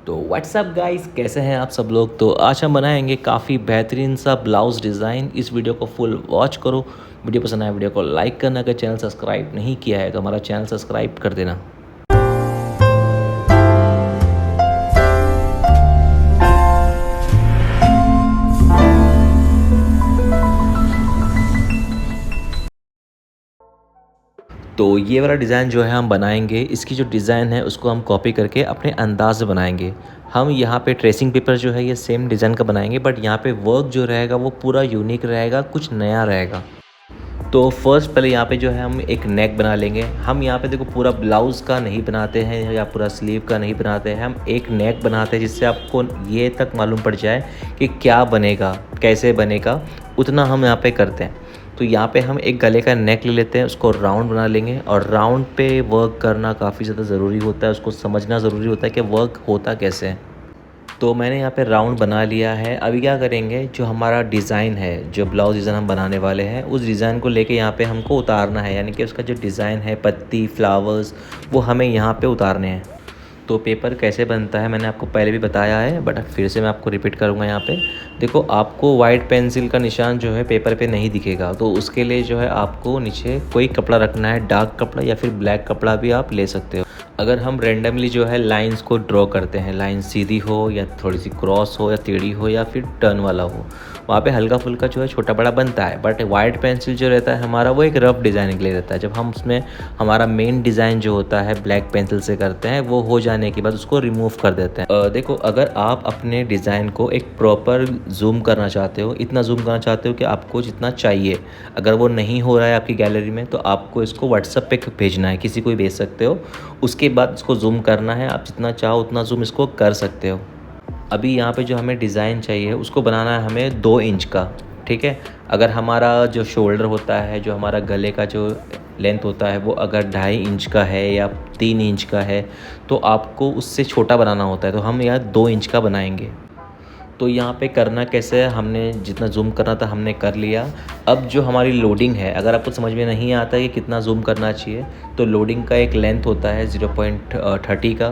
तो WhatsApp guys, कैसे हैं आप सब लोग। तो आज हम बनाएंगे काफ़ी बेहतरीन सा ब्लाउज़ डिज़ाइन। इस वीडियो को फुल वॉच करो। वीडियो पसंद आए वीडियो को लाइक करना। अगर चैनल सब्सक्राइब नहीं किया है तो हमारा चैनल सब्सक्राइब कर देना। तो ये वाला डिज़ाइन जो है हम बनाएंगे, इसकी जो डिज़ाइन है उसको हम कॉपी करके अपने अंदाज से बनाएंगे। हम यहाँ पे ट्रेसिंग पेपर जो है ये सेम डिज़ाइन का बनाएंगे, बट यहाँ पे वर्क जो रहेगा वो पूरा यूनिक रहेगा, कुछ नया रहेगा। तो फर्स्ट पहले यहाँ पे जो है हम एक नेक बना लेंगे। हम यहाँ पे देखो पूरा ब्लाउज़ का नहीं बनाते हैं या पूरा स्लीव का नहीं बनाते हैं, हम एक नेक बनाते हैं जिससे आपको ये तक मालूम पड़ जाए कि क्या बनेगा, कैसे बनेगा, उतना हम यहाँ पे करते हैं। तो यहाँ पे हम एक गले का नेक ले लेते हैं, उसको राउंड बना लेंगे। और राउंड पे वर्क करना काफ़ी ज़्यादा ज़रूरी होता है, उसको समझना ज़रूरी होता है कि वर्क होता कैसे है। तो मैंने यहाँ पे राउंड बना लिया है। अभी क्या करेंगे, जो हमारा डिज़ाइन है, जो ब्लाउज डिज़ाइन हम बनाने वाले हैं, उस डिज़ाइन को लेके यहाँ पे हमको उतारना है। यानी कि उसका जो डिज़ाइन है, पत्ती, फ्लावर्स, वो हमें यहाँ पे उतारने हैं। तो पेपर कैसे बनता है मैंने आपको पहले भी बताया है, बट फिर से मैं आपको रिपीट करूँगा। यहाँ पे देखो, आपको वाइट पेंसिल का निशान जो है पेपर पे नहीं दिखेगा, तो उसके लिए जो है आपको नीचे कोई कपड़ा रखना है, डार्क कपड़ा या फिर ब्लैक कपड़ा भी आप ले सकते हो। अगर हम रेंडमली जो है लाइंस को ड्रॉ करते हैं, लाइन सीधी हो या थोड़ी सी क्रॉस हो या टेढ़ी हो या फिर टर्न वाला हो, वहाँ पे हल्का फुल्का जो है छोटा बड़ा बनता है। बट वाइट पेंसिल जो रहता है हमारा, वो एक रफ डिज़ाइन के लिए रहता है। जब हम उसमें हमारा मेन डिज़ाइन जो होता है ब्लैक पेंसिल से करते हैं, वो हो जाने के बाद उसको रिमूव कर देते हैं। देखो, अगर आप अपने डिज़ाइन को एक प्रॉपर जूम करना चाहते हो, इतना जूम करना चाहते हो कि आपको जितना चाहिए, अगर वो नहीं हो रहा है आपकी गैलरी में, तो आपको इसको व्हाट्सएप पे भेजना है, किसी को भी भेज सकते हो। उसके बाद इसको जूम करना है, आप जितना चाहो उतना जूम इसको कर सकते हो। अभी यहाँ पे जो हमें डिज़ाइन चाहिए उसको बनाना है हमें 2 इंच का, ठीक है। अगर हमारा जो शोल्डर होता है, जो हमारा गले का जो लेंथ होता है, वो अगर 2.5 इंच का है या 3 इंच का है, तो आपको उससे छोटा बनाना होता है। तो हम यहाँ 2 इंच का बनाएंगे। तो यहाँ पे करना कैसे है, हमने जितना जूम करना था हमने कर लिया। अब जो हमारी लोडिंग है, अगर आपको समझ में नहीं आता है कि कितना जूम करना चाहिए, तो लोडिंग का एक लेंथ होता है 0.30 का,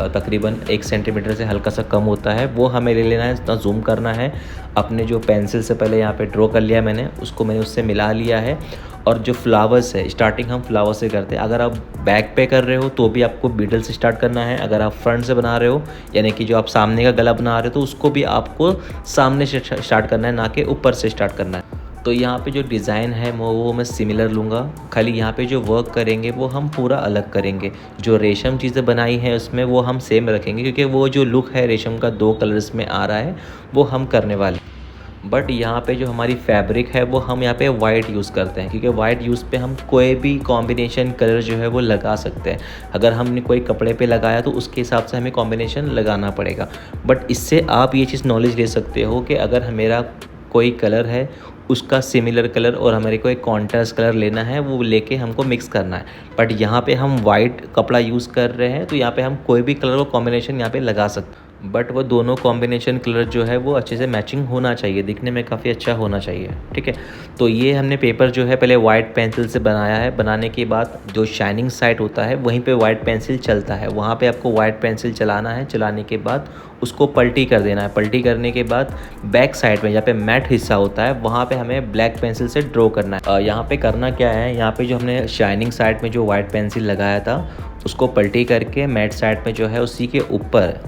तकरीबन 1 सेंटीमीटर से हल्का सा कम होता है, वो हमें ले लेना है, इतना जूम करना है। अपने जो पेंसिल से पहले यहाँ पे ड्रॉ कर लिया मैंने, उसको मैंने उससे मिला लिया है। और जो फ्लावर्स है, स्टार्टिंग हम फ्लावर से करते हैं। अगर आप बैक पे कर रहे हो तो भी आपको बीडल से स्टार्ट करना है। अगर आप फ्रंट से बना रहे हो, यानी कि जो आप सामने का गला बना रहे हो, तो उसको भी आपको सामने से स्टार्ट करना है, ना कि ऊपर से स्टार्ट करना है। तो यहाँ पे जो डिज़ाइन है वो मैं सिमिलर लूँगा, खाली यहाँ पे जो वर्क करेंगे वो हम पूरा अलग करेंगे। जो रेशम चीज़ें बनाई हैं उसमें वो हम सेम रखेंगे, क्योंकि वो जो लुक है रेशम का 2 कलर्स में आ रहा है, वो हम करने वाले। बट यहाँ पे जो हमारी फैब्रिक है वो हम यहाँ पे वाइट यूज़ करते हैं, क्योंकि वाइट यूज़ पे हम कोई भी कॉम्बिनेशन कलर जो है वो लगा सकते हैं। अगर हमने कोई कपड़े पे लगाया तो उसके हिसाब से हमें कॉम्बिनेशन लगाना पड़ेगा। बट इससे आप ये चीज़ नॉलेज ले सकते हो कि अगर मेरा कोई कलर है, उसका सिमिलर कलर और हमारे को एक कॉन्ट्रास्ट कलर लेना है, वो लेके हमको मिक्स करना है। बट यहाँ पे हम वाइट कपड़ा यूज़ कर रहे हैं, तो यहाँ पे हम कोई भी कलर को कॉम्बिनेशन यहाँ पे लगा सकते हैं। बट वो दोनों कॉम्बिनेशन कलर जो है वो अच्छे से मैचिंग होना चाहिए, दिखने में काफ़ी अच्छा होना चाहिए, ठीक है। तो ये हमने पेपर जो है पहले वाइट पेंसिल से बनाया है। बनाने के बाद जो शाइनिंग साइड होता है वहीं पे वाइट पेंसिल चलता है, वहाँ पे आपको वाइट पेंसिल चलाना है। चलाने के बाद उसको पलटी कर देना है। पलटी करने के बाद बैक साइड में जहाँ पे मैट हिस्सा होता है, वहाँ पे हमें ब्लैक पेंसिल से ड्रॉ करना है। यहाँ पे करना क्या है, यहाँ पे जो हमने शाइनिंग साइड में जो वाइट पेंसिल लगाया था, उसको पलटी करके मैट साइड में जो है उसी के ऊपर,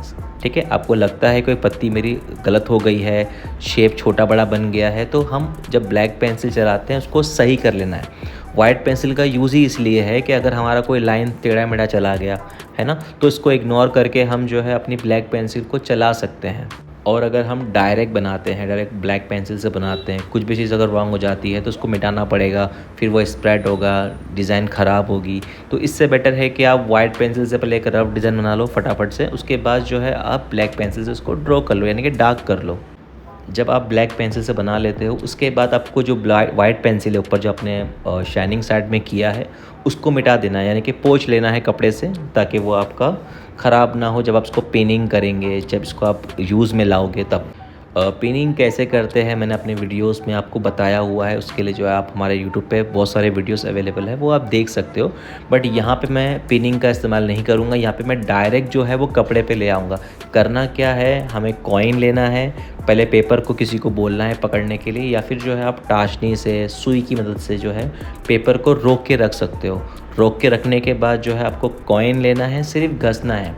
ठीक है। आपको लगता है कोई पत्ती मेरी गलत हो गई है, शेप छोटा बड़ा बन गया है, तो हम जब ब्लैक पेंसिल चलाते हैं उसको सही कर लेना है। वाइट पेंसिल का यूज़ ही इसलिए है कि अगर हमारा कोई लाइन टेढ़ा मेढ़ा चला गया है ना, तो इसको इग्नोर करके हम जो है अपनी ब्लैक पेंसिल को चला सकते हैं। और अगर हम डायरेक्ट बनाते हैं, डायरेक्ट ब्लैक पेंसिल से बनाते हैं, कुछ भी चीज़ अगर रॉन्ग हो जाती है तो उसको मिटाना पड़ेगा, फिर वो स्प्रेड होगा, डिज़ाइन ख़राब होगी। तो इससे बेटर है कि आप वाइट पेंसिल से पहले एक रफ डिज़ाइन बना लो फटाफट से, उसके बाद जो है आप ब्लैक पेंसिल से उसको ड्रॉ कर लो, यानी कि डार्क कर लो। जब आप ब्लैक पेंसिल से बना लेते हो, उसके बाद आपको जो वाइट पेंसिल है ऊपर जो आपने शाइनिंग साइड में किया है, उसको मिटा देना है, यानी कि पोंछ लेना है कपड़े से, ताकि वो आपका ख़राब ना हो जब आप इसको पेनिंग करेंगे, जब इसको आप यूज़ में लाओगे तब। पिनिंग कैसे करते हैं मैंने अपने वीडियोस में आपको बताया हुआ है, उसके लिए जो है आप हमारे यूट्यूब पे बहुत सारे वीडियोस अवेलेबल है, वो आप देख सकते हो। बट यहाँ पे मैं पिनिंग का इस्तेमाल नहीं करूँगा, यहाँ पे मैं डायरेक्ट जो है वो कपड़े पे ले आऊँगा। करना क्या है, हमें कॉइन लेना है, पहले पेपर को किसी को बोलना है पकड़ने के लिए, या फिर जो है आप टाशनी से सुई की मदद से जो है पेपर को रोक के रख सकते हो। रोक के रखने के बाद जो है आपको कॉइन लेना है, सिर्फ घसना है,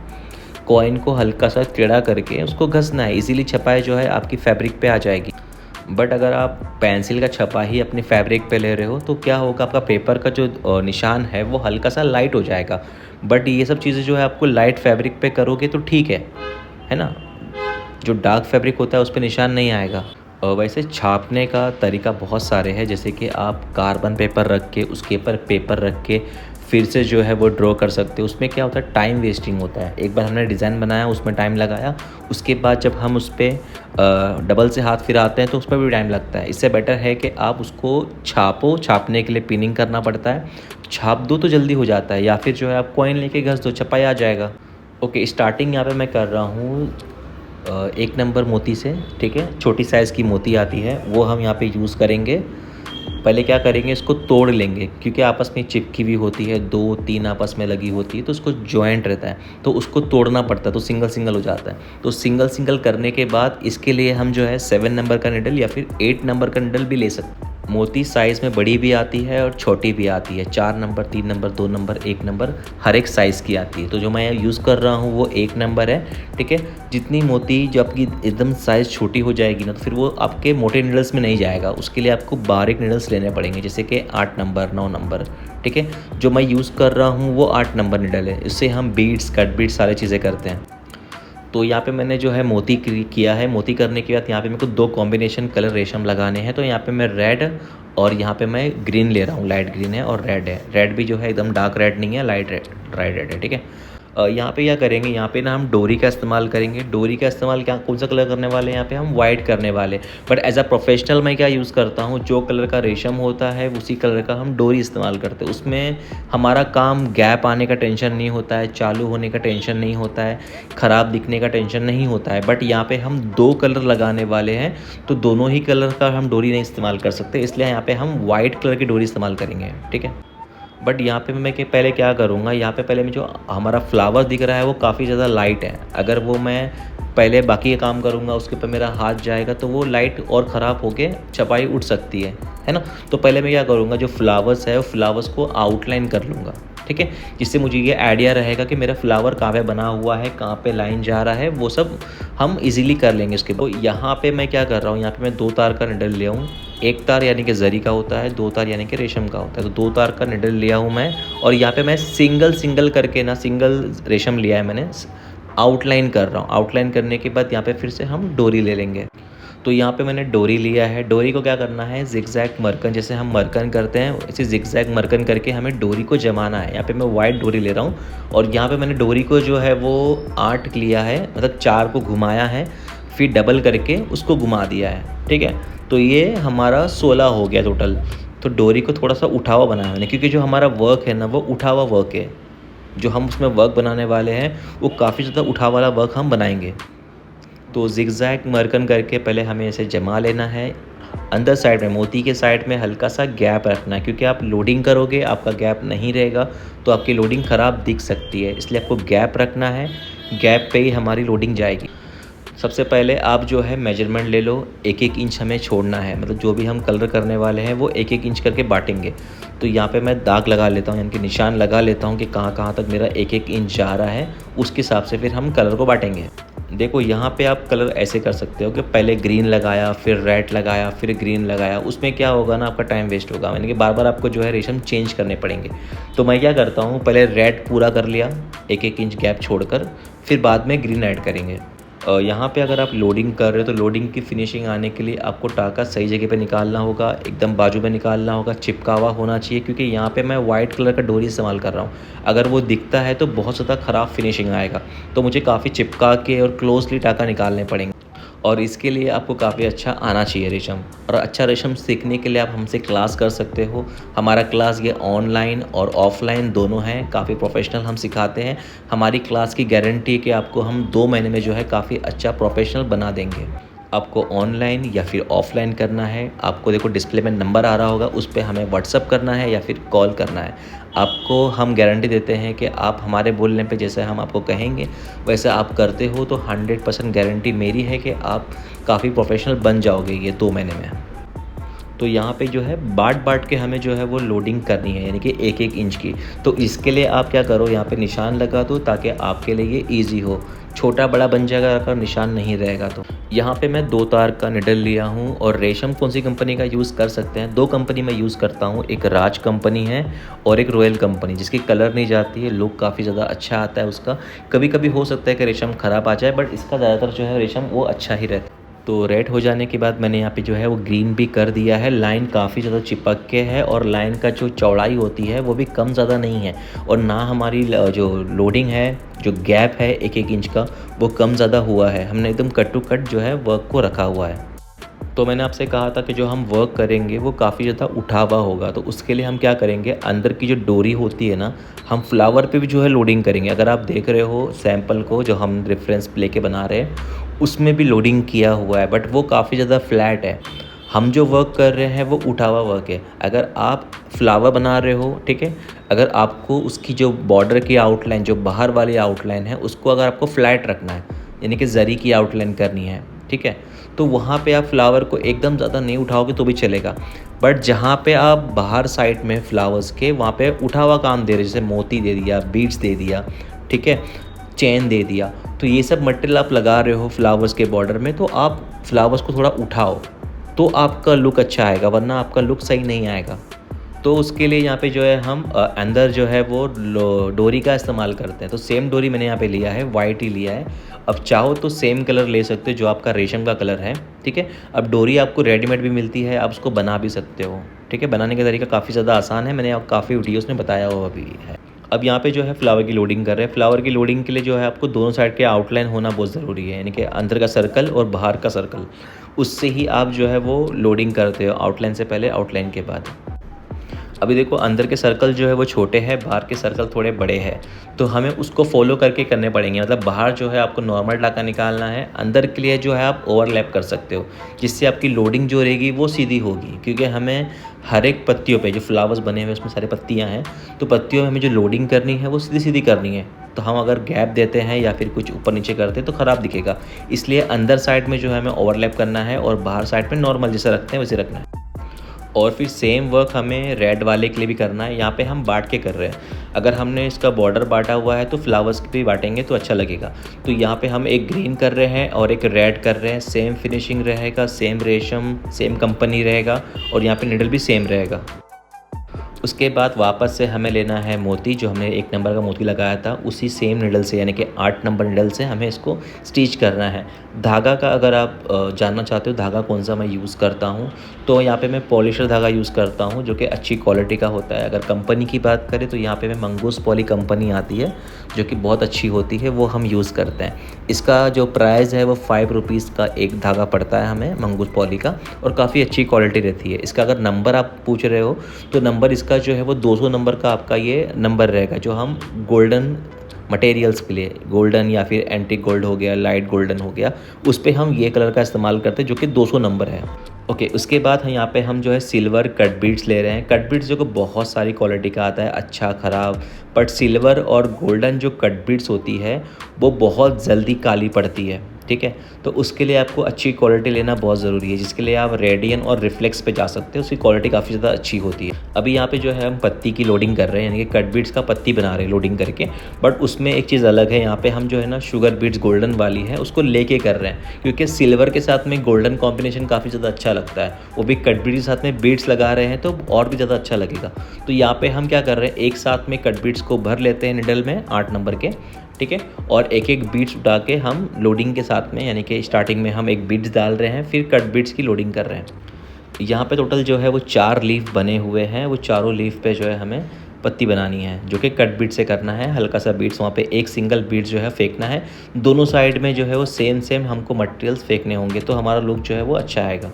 कॉइन को हल्का सा टेढ़ा करके उसको घसना है, इजीली छपाई जो है आपकी फैब्रिक पे आ जाएगी। बट अगर आप पेंसिल का छपा ही अपनी फैब्रिक पे ले रहे हो तो क्या होगा, आपका पेपर का जो निशान है वो हल्का सा लाइट हो जाएगा। बट ये सब चीज़ें जो है आपको लाइट फैब्रिक पे करोगे तो ठीक है ना। जो डार्क फैब्रिक होता है उस पर निशान नहीं आएगा। और वैसे छापने का तरीका बहुत सारे हैं, जैसे कि आप कार्बन पेपर रख के उसके ऊपर पेपर रख के फिर से जो है वो ड्रॉ कर सकते हो। उसमें क्या होता है, टाइम वेस्टिंग होता है। एक बार हमने डिज़ाइन बनाया, उसमें टाइम लगाया, उसके बाद जब हम उस पर डबल से हाथ फिराते हैं तो उस पर भी टाइम लगता है। इससे बेटर है कि आप उसको छापो, छापने के लिए पिनिंग करना पड़ता है, छाप दो तो जल्दी हो जाता है, या फिर जो है आप कॉइन लेके घस दो, छपाई आ जाएगा। ओके, स्टार्टिंग यहाँ पे मैं कर रहा हूँ 1 नंबर मोती से, ठीक है। छोटी साइज़ की मोती आती है वो हम यहाँ पे यूज़ करेंगे। पहले क्या करेंगे, इसको तोड़ लेंगे, क्योंकि आपस में चिपकी हुई होती है, 2-3 आपस में लगी होती है तो उसको जॉइंट रहता है, तो उसको तोड़ना पड़ता है, तो सिंगल सिंगल हो जाता है। तो सिंगल सिंगल करने के बाद इसके लिए हम जो है 7 नंबर का निडल या फिर 8 नंबर का निडल भी ले सकते हैं। मोती साइज़ में बड़ी भी आती है और छोटी भी आती है, 4 नंबर, 3 नंबर, 2 नंबर, 1 नंबर, हर एक साइज़ की आती है। तो जो मैं यूज़ कर रहा हूँ वो 1 नंबर है, ठीक है। जितनी मोती जो आपकी एकदम साइज़ छोटी हो जाएगी ना, तो फिर वो आपके मोटे नीडल्स में नहीं जाएगा, उसके लिए आपको बारीक नीडल्स लेने पड़ेंगे, जैसे कि 8 नंबर, 9 नंबर, ठीक है। जो मैं यूज़ कर रहा हूँ वो 8 नंबर नीडल है, इससे हम बीड्स, कट बीड्स सारी चीज़ें करते हैं। तो यहाँ पे मैंने जो है मोती किया है। मोती करने के बाद यहाँ पे मेरे को 2 कॉम्बिनेशन कलर रेशम लगाने हैं। तो यहाँ पे मैं रेड और यहाँ पे मैं ग्रीन ले रहा हूँ, लाइट ग्रीन है और रेड है। रेड भी जो है एकदम डार्क रेड नहीं है, लाइट रेड, ड्राई रेड है, ठीक है। यहाँ पे क्या करेंगे, यहाँ पे ना हम डोरी का इस्तेमाल करेंगे। डोरी का इस्तेमाल क्या, कौन सा कलर करने वाले हैं, यहाँ पे हम वाइट करने वाले। बट एज अ प्रोफेशनल मैं क्या यूज़ करता हूँ, जो कलर का रेशम होता है उसी कलर का हम डोरी इस्तेमाल करते हैं। उसमें हमारा काम गैप आने का टेंशन नहीं होता है, चालू होने का टेंशन नहीं होता है, ख़राब दिखने का टेंशन नहीं होता है। बट यहाँ पे हम 2 कलर लगाने वाले हैं, तो दोनों ही कलर का हम डोरी नहीं इस्तेमाल कर सकते, इसलिए यहाँ पे हम वाइट कलर की डोरी इस्तेमाल करेंगे, ठीक है। बट यहाँ पे मैं पहले क्या करूँगा, यहाँ पे पहले में जो हमारा फ्लावर दिख रहा है वो काफ़ी ज़्यादा लाइट है। अगर वो मैं पहले बाकी का काम करूँगा उसके ऊपर मेरा हाथ जाएगा तो वो लाइट और ख़राब होके छपाई उठ सकती है ना। तो पहले मैं क्या करूँगा, जो फ्लावर्स है वो फ्लावर्स को आउटलाइन कर लूँगा, ठीक है, जिससे मुझे ये आइडिया रहेगा कि मेरा फ्लावर कहाँ पे बना हुआ है, कहाँ पे लाइन जा रहा है, वो सब हम इजीली कर लेंगे इसके बाद। तो यहाँ पे मैं क्या कर रहा हूँ, यहाँ पे मैं 2 तार का निडल लिया हूँ। 1 तार यानी कि जरी का होता है, 2 तार यानी कि रेशम का होता है। तो 2 तार का निडल लिया हूँ मैं, और यहाँ पे मैं सिंगल सिंगल करके ना, सिंगल रेशम लिया है मैंने, आउटलाइन कर रहा हूँ। आउटलाइन करने के बाद यहाँ पे फिर से हम डोरी ले लेंगे। तो यहाँ पे मैंने डोरी लिया है। डोरी को क्या करना है, जिगजैग मरकन, जैसे हम मरकन करते हैं ऐसे जिगजैग मरकन करके हमें डोरी को जमाना है। यहाँ पे मैं वाइट डोरी ले रहा हूँ, और यहाँ पे मैंने डोरी को जो है वो 8 लिया है, मतलब 4 को घुमाया है, फिर डबल करके उसको घुमा दिया है, ठीक है। तो ये हमारा 16 हो गया टोटल। तो डोरी को थोड़ा सा उठा हुआ बनाया मैंने, क्योंकि जो हमारा वर्क है ना वो उठा हुआ वर्क है। जो हम उसमें वर्क बनाने वाले हैं वो काफ़ी ज़्यादा उठा वाला वर्क हम बनाएंगे। तो जिगजैग मरकन करके पहले हमें इसे जमा लेना है। अंदर साइड में, मोती के साइड में हल्का सा गैप रखना है, क्योंकि आप लोडिंग करोगे आपका गैप नहीं रहेगा तो आपकी लोडिंग ख़राब दिख सकती है, इसलिए आपको गैप रखना है। गैप पे ही हमारी लोडिंग जाएगी। सबसे पहले आप जो है मेजरमेंट ले लो, 1-1 इंच हमें छोड़ना है, मतलब जो भी हम कलर करने वाले हैं वो 1-1 इंच करके बांटेंगे। तो यहाँ पे मैं दाग लगा लेता हूँ, यानी कि निशान लगा लेता हूँ कि कहाँ कहाँ तक मेरा 1-1 इंच जा रहा है, उसके हिसाब से फिर हम कलर को बांटेंगे। देखो यहाँ पे आप कलर ऐसे कर सकते हो कि पहले ग्रीन लगाया, फिर रेड लगाया, फिर ग्रीन लगाया। उसमें क्या होगा ना, आपका टाइम वेस्ट होगा, यानी कि बार बार आपको जो है रेशम चेंज करने पड़ेंगे। तो मैं क्या करता हूँ, पहले रेड पूरा कर लिया 1-1 इंच गैप छोड़कर, फिर बाद में ग्रीन ऐड करेंगे। यहाँ पे अगर आप लोडिंग कर रहे हो तो लोडिंग की फिनिशिंग आने के लिए आपको टाका सही जगह पे निकालना होगा, एकदम बाजू में निकालना होगा, चिपका हुआ होना चाहिए, क्योंकि यहाँ पे मैं वाइट कलर का डोरी इस्तेमाल कर रहा हूँ। अगर वो दिखता है तो बहुत ज़्यादा ख़राब फिनिशिंग आएगा, तो मुझे काफ़ी चिपका के और क्लोजली टाका निकालने पड़ेंगे। और इसके लिए आपको काफ़ी अच्छा आना चाहिए रेशम। और अच्छा रेशम सीखने के लिए आप हमसे क्लास कर सकते हो। हमारा क्लास ये ऑनलाइन और ऑफलाइन दोनों हैं, काफ़ी प्रोफेशनल हम सिखाते हैं। हमारी क्लास की गारंटी है कि आपको हम 2 महीने में जो है काफ़ी अच्छा प्रोफेशनल बना देंगे। आपको ऑनलाइन या फिर ऑफलाइन करना है, आपको देखो डिस्प्ले में नंबर आ रहा होगा, उस पे हमें व्हाट्सअप करना है या फिर कॉल करना है। आपको हम गारंटी देते हैं कि आप हमारे बोलने पे जैसे हम आपको कहेंगे वैसे आप करते हो तो 100% गारंटी मेरी है कि आप काफ़ी प्रोफेशनल बन जाओगे ये 2 महीने में। तो यहाँ पे जो है बाट के हमें जो है वो लोडिंग करनी है, यानी कि 1-1 इंच की। तो इसके लिए आप क्या करो, यहाँ पे निशान लगा दो ताकि आपके लिए ये ईज़ी हो। छोटा बड़ा बन जाएगा अगर निशान नहीं रहेगा तो। यहाँ पे मैं 2 तार का निडल लिया हूँ और रेशम कौन सी कंपनी का यूज़ कर सकते हैं, 2 कंपनी मैं यूज़ करता हूँ, एक राज कंपनी है और एक रॉयल कंपनी, जिसकी कलर नहीं जाती है, लुक काफ़ी ज़्यादा अच्छा आता है उसका। कभी कभी हो सकता है कि रेशम ख़राब आ जाए, बट इसका ज़्यादातर जो है रेशम वो अच्छा ही रहता है। तो रेड हो जाने के बाद मैंने यहाँ पे जो है वो ग्रीन भी कर दिया है। लाइन काफ़ी ज़्यादा चिपक के है और लाइन का जो चौड़ाई होती है वो भी कम ज़्यादा नहीं है, और ना हमारी जो लोडिंग है, जो गैप है 1-1 इंच का, वो कम ज़्यादा हुआ है। हमने एकदम कट टू कट जो है वर्क को रखा हुआ है। तो मैंने आपसे कहा था कि जो हम वर्क करेंगे वो काफ़ी ज़्यादा उठा हुआ होगा, तो उसके लिए हम क्या करेंगे, अंदर की जो डोरी होती है ना, हम फ्लावर पे भी जो है लोडिंग करेंगे। अगर आप देख रहे हो सैंपल को जो हम रेफरेंस लेके बना रहे हैं, उसमें भी लोडिंग किया हुआ है, बट वो काफ़ी ज़्यादा फ्लैट है। हम जो वर्क कर रहे हैं वो उठा हुआ वर्क है। अगर आप फ्लावर बना रहे हो, ठीक है, अगर आपको उसकी जो बॉर्डर की आउटलाइन, जो बाहर वाली आउटलाइन है, उसको अगर आपको फ्लैट रखना है, यानी कि जरी की आउटलाइन करनी है, ठीक है, तो वहाँ पे आप फ्लावर को एकदम ज़्यादा नहीं उठाओगे तो भी चलेगा। बट जहाँ पे आप बाहर साइड में फ्लावर्स के वहाँ पे उठा हुआ काम दे रहे, जैसे मोती दे दिया, बीड्स दे दिया, ठीक है, चेन दे दिया, तो ये सब मटेरियल आप लगा रहे हो फ्लावर्स के बॉर्डर में, तो आप फ्लावर्स को थोड़ा उठाओ तो आपका लुक अच्छा आएगा, वरना आपका लुक सही नहीं आएगा। तो उसके लिए यहाँ पे जो है हम अंदर जो है वो डोरी का इस्तेमाल करते हैं। तो सेम डोरी मैंने यहाँ पे लिया है, वाइट ही लिया है। अब चाहो तो सेम कलर ले सकते हो जो आपका रेशम का कलर है, ठीक है। अब डोरी आपको रेडीमेड भी मिलती है, आप उसको बना भी सकते हो, ठीक है। बनाने का तरीका काफ़ी ज़्यादा आसान है, मैंने काफ़ी वीडियोज़ में बताया हुआ भी है। अब यहाँ पे जो है फ्लावर की लोडिंग कर रहे हैं। फ्लावर की लोडिंग के लिए जो है आपको दोनों साइड के आउटलाइन होना बहुत ज़रूरी है, यानी कि अंदर का सर्कल और बाहर का सर्कल, उससे ही आप जो है वो लोडिंग करते हो, आउटलाइन से पहले, आउटलाइन के बाद। अभी देखो अंदर के सर्कल जो है वो छोटे हैं, बाहर के सर्कल थोड़े बड़े हैं, तो हमें उसको फॉलो करके करने पड़ेंगे। मतलब बाहर जो है आपको नॉर्मल टाका निकालना है, अंदर के लिए जो है आप ओवरलैप कर सकते हो, जिससे आपकी लोडिंग जो रहेगी वो सीधी होगी। क्योंकि हमें हर एक पत्तियों पे जो फ्लावर्स बने हुए उसमें सारी पत्तियाँ हैं, तो पत्तियों में हमें जो लोडिंग करनी है वो सीधी सीधी करनी है। तो हम अगर गैप देते हैं या फिर कुछ ऊपर नीचे करते हैं तो ख़राब दिखेगा। इसलिए अंदर साइड में जो है हमें ओवरलैप करना है और बाहर साइड में नॉर्मल जैसे रखते हैं वैसे रखना है। और फिर सेम वर्क हमें रेड वाले के लिए भी करना है। यहाँ पे हम बांट के कर रहे हैं। अगर हमने इसका बॉर्डर बांटा हुआ है तो फ्लावर्स भी बांटेंगे तो अच्छा लगेगा। तो यहाँ पे हम एक ग्रीन कर रहे हैं और एक रेड कर रहे हैं। सेम फिनिशिंग रहेगा, सेम रेशम, सेम कंपनी रहेगा और यहाँ पे निडल भी सेम रहेगा। उसके बाद वापस से हमें लेना है मोती, जो हमने 1 नंबर का मोती लगाया था, उसी सेम निडल से, यानी कि 8 नंबर निडल से हमें इसको स्टिच करना है। धागा का अगर आप जानना चाहते हो धागा कौन सा मैं यूज़ करता हूँ, तो यहाँ पे मैं पॉलिशर धागा यूज़ करता हूँ जो कि अच्छी क्वालिटी का होता है। अगर कंपनी की बात करें तो यहाँ पे मैं मंगूस पॉली कंपनी आती है जो कि बहुत अच्छी होती है, वो हम यूज़ करते हैं। इसका जो प्राइस है वो 5 रुपीज़ का एक धागा पड़ता है हमें मंगूस पॉली का, और काफ़ी अच्छी क्वालिटी रहती है। इसका अगर नंबर आप पूछ रहे हो तो नंबर इसका जो है वो 200 नंबर का आपका ये नंबर रहेगा, जो हम गोल्डन मटेरियल्स के लिए, गोल्डन या फिर एंटीक गोल्ड हो गया, लाइट गोल्डन हो गया, उस पर हम ये कलर का इस्तेमाल करते हैं जो कि 200 नंबर है। ओके, उसके बाद हम यहाँ पे हम जो है सिल्वर कट बीड्स ले रहे हैं। कट बीड्स जो कि बहुत सारी क्वालिटी का आता है, अच्छा ख़राब, बट सिल्वर और गोल्डन जो कट बीड्स होती है वो बहुत जल्दी काली पड़ती है, ठीक है। तो उसके लिए आपको अच्छी क्वालिटी लेना बहुत ज़रूरी है, जिसके लिए आप रेडियन और रिफ्लेक्स पे जा सकते हो, उसकी क्वालिटी काफ़ी ज़्यादा अच्छी होती है। अभी यहाँ पे जो है हम पत्ती की लोडिंग कर रहे हैं, यानी कि कट बीड्स का पत्ती बना रहे हैं लोडिंग करके, बट उसमें एक चीज़ अलग है। यहाँ पे हम जो है ना शुगर बीड्स गोल्डन वाली है उसको लेके कर रहे हैं, क्योंकि सिल्वर के साथ में गोल्डन कॉम्बिनेशन काफ़ी ज़्यादा अच्छा लगता है, वो भी कट बीड्स के साथ में बीड्स लगा रहे हैं तो और भी ज़्यादा अच्छा लगेगा। तो यहाँ पे हम क्या कर रहे हैं, एक साथ में कट बीड्स को भर लेते हैं निडल में 8 नंबर के, ठीक है, और एक एक बीट्स उठा के हम लोडिंग के साथ में, यानी कि स्टार्टिंग में हम एक बीट्स डाल रहे हैं, फिर कट बीट्स की लोडिंग कर रहे हैं। यहाँ पे टोटल जो है वो 4 लीफ बने हुए हैं, वो चारों लीफ पे जो है हमें पत्ती बनानी है, जो कि कट बीट से करना है। हल्का सा बीट्स वहाँ पे एक सिंगल बीट जो है फेंकना है, दोनों साइड में जो है वो सेम हमको मटेरियल्स फेंकने होंगे, तो हमारा लुक जो है वो अच्छा आएगा।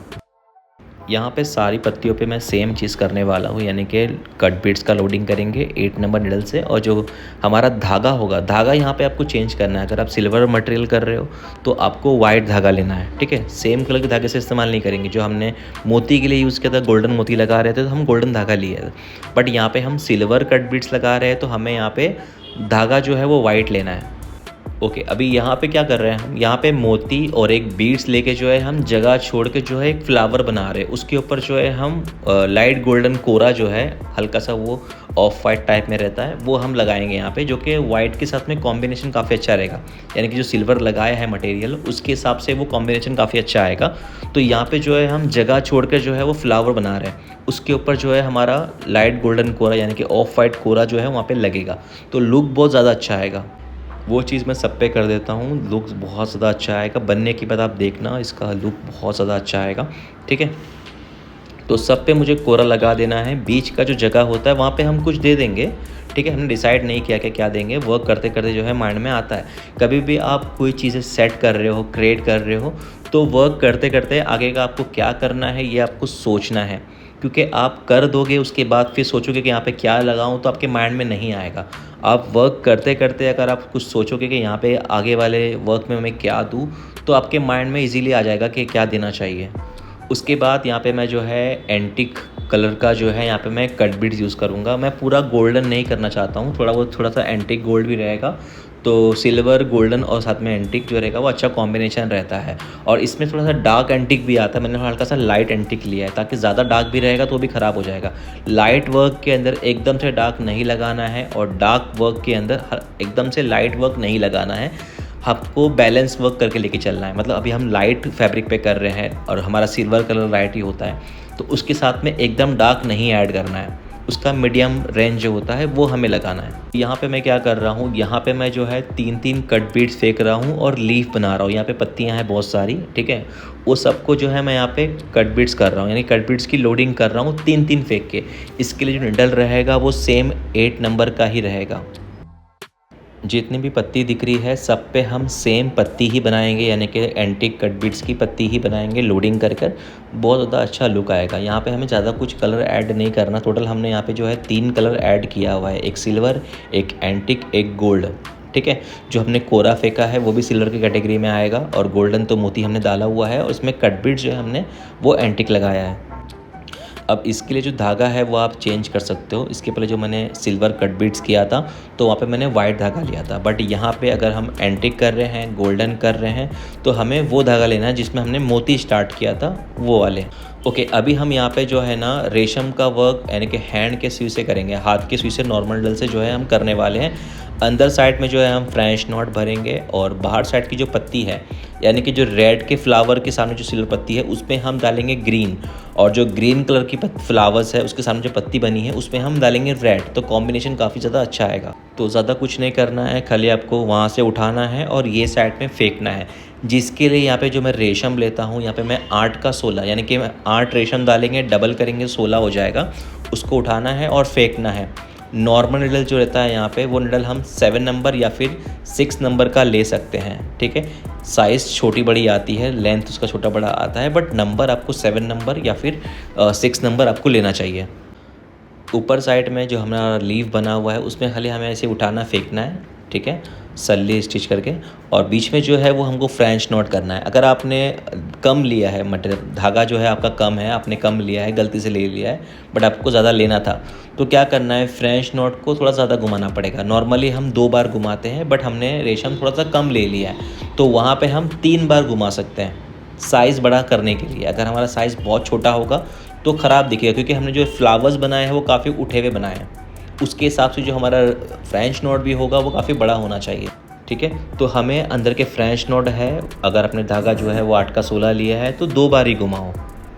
यहाँ पे सारी पत्तियों पे मैं सेम चीज़ करने वाला हूँ, यानी कि कट बीट्स का लोडिंग करेंगे 8 नंबर निडल से। और जो हमारा धागा होगा, धागा यहाँ पे आपको चेंज करना है। अगर आप सिल्वर मटेरियल कर रहे हो तो आपको वाइट धागा लेना है, ठीक है। सेम कलर के धागे से इस्तेमाल नहीं करेंगे। जो हमने मोती के लिए यूज़ किया था, गोल्डन मोती लगा रहे थे तो हम गोल्डन धागा लिए थे, बट यहाँ पर हम सिल्वर कट बीट्स लगा रहे हैं तो हमें यहाँ पर धागा जो है वो वाइट लेना है। ओके, अभी यहाँ पे क्या कर रहे हैं हम, यहाँ पे मोती और एक बीड्स लेके जो है हम जगह छोड़ के जो है एक फ्लावर बना रहे हैं। उसके ऊपर जो है हम लाइट गोल्डन कोरा जो है, हल्का सा वो ऑफ वाइट टाइप में रहता है, वो हम लगाएंगे यहाँ पे, जो कि वाइट के साथ में कॉम्बिनेशन काफ़ी अच्छा रहेगा। यानी कि जो सिल्वर लगाया है मटेरियल, उसके हिसाब से वो कॉम्बिनेशन काफ़ी अच्छा आएगा। तो यहाँ पे जो है हम जगह छोड़ कर जो है वो फ्लावर बना रहे हैं। उसके ऊपर जो है हमारा लाइट गोल्डन कोरा यानी कि ऑफ वाइट कोरा जो है वहाँ पर लगेगा, तो लुक बहुत ज़्यादा अच्छा आएगा। वो चीज़ मैं सब पे कर देता हूँ, लुक बहुत ज़्यादा अच्छा आएगा। बनने के बाद आप देखना इसका लुक बहुत ज़्यादा अच्छा आएगा, ठीक है। तो सब पे मुझे कोरा लगा देना है। बीच का जो जगह होता है वहाँ पे हम कुछ दे देंगे, ठीक है। हमने डिसाइड नहीं किया कि क्या देंगे, वर्क करते करते जो है माइंड में आता है। कभी भी आप कोई चीज़ें सेट कर रहे हो, क्रिएट कर रहे हो, तो वर्क करते करते आगे का आपको क्या करना है ये आपको सोचना है, क्योंकि आप कर दोगे उसके बाद फिर सोचोगे कि यहाँ पे क्या लगाऊँ, तो आपके माइंड में नहीं आएगा। आप वर्क करते करते अगर आप कुछ सोचोगे कि यहाँ पे आगे वाले वर्क में मैं क्या दूँ, तो आपके माइंड में इजीली आ जाएगा कि क्या देना चाहिए। उसके बाद यहाँ पे मैं जो है एंटिक कलर का जो है यहाँ पे मैं कट बीड्स यूज़ करूँगा। मैं पूरा गोल्डन नहीं करना चाहता हूँ, थोड़ा सा एंटिक गोल्ड भी रहेगा। तो सिल्वर गोल्डन और साथ में एंटिक जो रहेगा वो अच्छा कॉम्बिनेशन रहता है। और इसमें थोड़ा सा डार्क एंटिक भी आता है, मैंने हल्का सा लाइट एंटिक लिया है, ताकि ज़्यादा डार्क भी रहेगा तो भी ख़राब हो जाएगा। लाइट वर्क के अंदर एकदम से डार्क नहीं लगाना है, और डार्क वर्क के अंदर एकदम से लाइट वर्क नहीं लगाना है। आपको बैलेंस वर्क करके लेके चलना है। मतलब अभी हम लाइट फैब्रिक पे कर रहे हैं और हमारा सिल्वर कलर लाइट ही होता है, तो उसके साथ में एकदम डार्क नहीं ऐड करना है। उसका मीडियम रेंज जो होता है वो हमें लगाना है। यहाँ पे मैं क्या कर रहा हूँ, यहाँ पे मैं जो है 3-3 कट बीड्स फेंक रहा हूँ और लीफ बना रहा हूँ। यहाँ पे पत्तियाँ हैं बहुत सारी, ठीक है। वो सबको जो है मैं यहाँ पे कट बीड्स कर रहा हूँ, यानी कट बीड्स की लोडिंग कर रहा हूँ 3-3 फेंक के। इसके लिए जो निडल रहेगा वो सेम 8 नंबर का ही रहेगा। जितनी भी पत्ती दिख रही है सब पे हम सेम पत्ती ही बनाएंगे, यानी कि एंटिक कट बीड्स की पत्ती ही बनाएंगे लोडिंग कर कर। बहुत ज़्यादा अच्छा लुक आएगा। यहाँ पे हमें ज़्यादा कुछ कलर ऐड नहीं करना। टोटल हमने यहाँ पे जो है 3 कलर ऐड किया हुआ है, एक सिल्वर, एक एंटिक, एक गोल्ड, ठीक है। जो हमने कोरा फेंका है वो भी सिल्वर की कैटेगरी में आएगा, और गोल्डन तो मोती हमने डाला हुआ है, और इसमें कट बीड्स जो है हमने वो एंटिक लगाया है। अब इसके लिए जो धागा है वो आप चेंज कर सकते हो। इसके पहले जो मैंने सिल्वर कट बीड्स किया था तो वहाँ पे मैंने वाइट धागा लिया था, बट यहाँ पे अगर हम एंटिक कर रहे हैं, गोल्डन कर रहे हैं, तो हमें वो धागा लेना है जिसमें हमने मोती स्टार्ट किया था, वो वाले। ओके, अभी हम यहाँ पे जो है ना रेशम का वर्क यानी कि हैंड के सुई से करेंगे, हाथ के सुई से नॉर्मल डल से जो है हम करने वाले हैं। अंदर साइड में जो है हम फ्रेंच नॉट भरेंगे, और बाहर साइड की जो पत्ती है यानी कि जो रेड के फ्लावर के सामने जो सिल्वर पत्ती है उसमें हम डालेंगे ग्रीन, और जो ग्रीन कलर की फ्लावर्स है उसके सामने जो पत्ती बनी है उसमें हम डालेंगे रेड। तो कॉम्बिनेशन काफ़ी ज़्यादा अच्छा आएगा। तो ज़्यादा कुछ नहीं करना है, खाली आपको वहाँ से उठाना है और ये साइड में फेंकना है। जिसके लिए यहाँ पे जो मैं रेशम लेता हूँ, यहाँ पे मैं 8 का 16 यानी कि 8 रेशम डालेंगे, डबल करेंगे 16 हो जाएगा। उसको उठाना है और फेंकना है। नॉर्मल निडल जो रहता है यहाँ पे, वो निडल हम 7 नंबर या फिर 6 नंबर का ले सकते हैं, ठीक है। साइज़ छोटी बड़ी आती है, लेंथ उसका छोटा बड़ा आता है, बट नंबर आपको 7 नंबर या फिर 6 नंबर आपको लेना चाहिए। ऊपर साइड में जो हमारा लीफ बना हुआ है उसमें खाली हमें ऐसे उठाना फेंकना है, ठीक है, सल्ली स्टिच करके। और बीच में जो है वो हमको फ्रेंच नॉट करना है। अगर आपने कम लिया है मटेरियल, धागा जो है आपका कम है, आपने कम लिया है, गलती से ले लिया है, बट आपको ज़्यादा लेना था, तो क्या करना है, फ्रेंच नॉट को थोड़ा ज़्यादा घुमाना पड़ेगा। नॉर्मली हम 2 बार घुमाते हैं, बट हमने रेशम थोड़ा सा कम ले लिया है, तो वहाँ पे हम 3 बार घुमा सकते हैं साइज़ बड़ा करने के लिए। अगर हमारा साइज़ बहुत छोटा होगा तो ख़राब दिखेगा, क्योंकि हमने जो फ्लावर्स बनाए हैं वो काफ़ी उठे हुए बनाए हैं। उसके हिसाब से जो हमारा फ्रेंच नॉट भी होगा वो काफ़ी बड़ा होना चाहिए, ठीक है। तो हमें अंदर के फ्रेंच नॉट है, अगर आपने धागा जो है वो 8 का 16 लिया है तो 2 बार ही घुमाओ,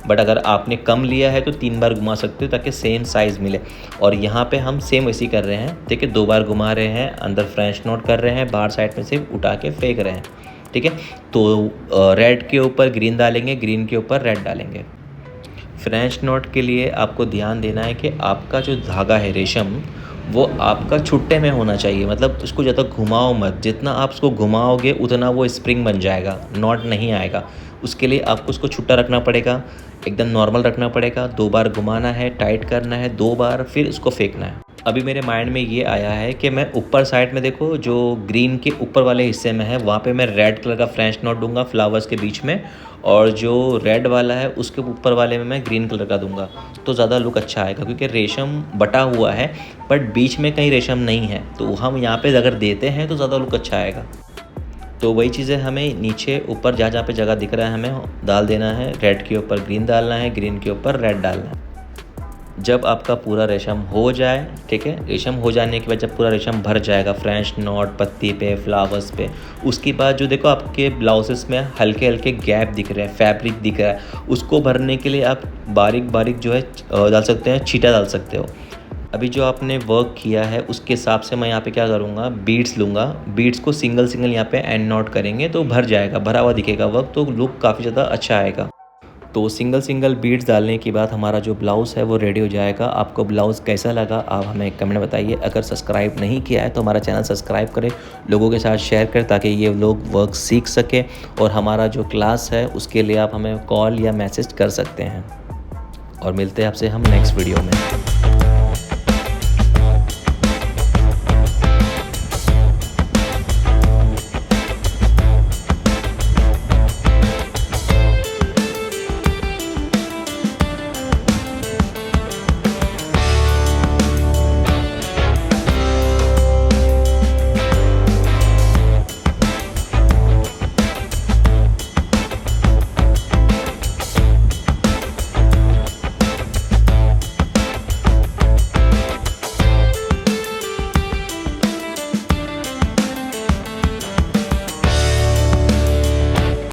बट अगर आपने कम लिया है तो 3 बार घुमा सकते हो, ताकि सेम साइज़ मिले। और यहाँ पे हम सेम वैसे ही कर रहे हैं, ठीक है। 2 बार घुमा रहे हैं, अंदर फ्रेंच नॉट कर रहे हैं, बाहर साइड में से उठा के फेंक रहे हैं, ठीक है। तो रेड के ऊपर ग्रीन डालेंगे, ग्रीन के ऊपर रेड डालेंगे। फ्रेंच नॉट के लिए आपको ध्यान देना है कि आपका जो धागा है रेशम, वो आपका छुट्टे में होना चाहिए, मतलब उसको ज़्यादा घुमाओ मत, जितना आप उसको घुमाओगे उतना वो स्प्रिंग बन जाएगा, नॉट नहीं आएगा। उसके लिए आपको उसको छुट्टा रखना पड़ेगा, एकदम नॉर्मल रखना पड़ेगा। 2 बार घुमाना है, टाइट करना है 2 बार, फिर उसको फेंकना है। अभी मेरे माइंड में ये आया है कि मैं ऊपर साइड में देखो जो ग्रीन के ऊपर वाले हिस्से में है वहाँ पे मैं रेड कलर का फ्रेंच नॉट दूंगा फ्लावर्स के बीच में, और जो रेड वाला है उसके ऊपर वाले में मैं ग्रीन कलर का दूंगा, तो ज़्यादा लुक अच्छा आएगा। क्योंकि रेशम बटा हुआ है बट बीच में कहीं रेशम नहीं है, तो हम यहाँ पे अगर देते हैं तो ज़्यादा लुक अच्छा आएगा। तो वही चीज़ें हमें नीचे ऊपर जहाँ जहाँ पे जगह दिख रहा है हमें डाल देना है। रेड के ऊपर ग्रीन डालना है, ग्रीन के ऊपर रेड डालना है। जब आपका पूरा रेशम हो जाए, ठीक है, रेशम हो जाने के बाद जब पूरा रेशम भर जाएगा फ्रेंच नॉट पत्ती पे फ्लावर्स पे, उसके बाद जो देखो आपके ब्लाउजेस में हल्के हल्के गैप दिख रहे हैं, फैब्रिक दिख रहा है, उसको भरने के लिए आप बारीक बारीक जो है डाल सकते हैं, छीटा डाल सकते हो। अभी जो आपने वर्क किया है उसके हिसाब से मैं यहाँ पे क्या करूँगा, बीड्स लूँगा, बीड्स को सिंगल सिंगल यहाँ पे एंड नॉट करेंगे तो भर जाएगा, भरा हुआ दिखेगा वर्क, तो लुक काफ़ी ज़्यादा अच्छा आएगा। तो सिंगल सिंगल बीड्स डालने के बाद हमारा जो ब्लाउज़ है वो रेडी हो जाएगा। आपको ब्लाउज़ कैसा लगा आप हमें कमेंट में बताइए। अगर सब्सक्राइब नहीं किया है तो हमारा चैनल सब्सक्राइब करें, लोगों के साथ शेयर करें ताकि ये लोग वर्क सीख सकें। और हमारा जो क्लास है उसके लिए आप हमें कॉल या मैसेज कर सकते हैं। और मिलते हैं आपसे हम नेक्स्ट वीडियो में।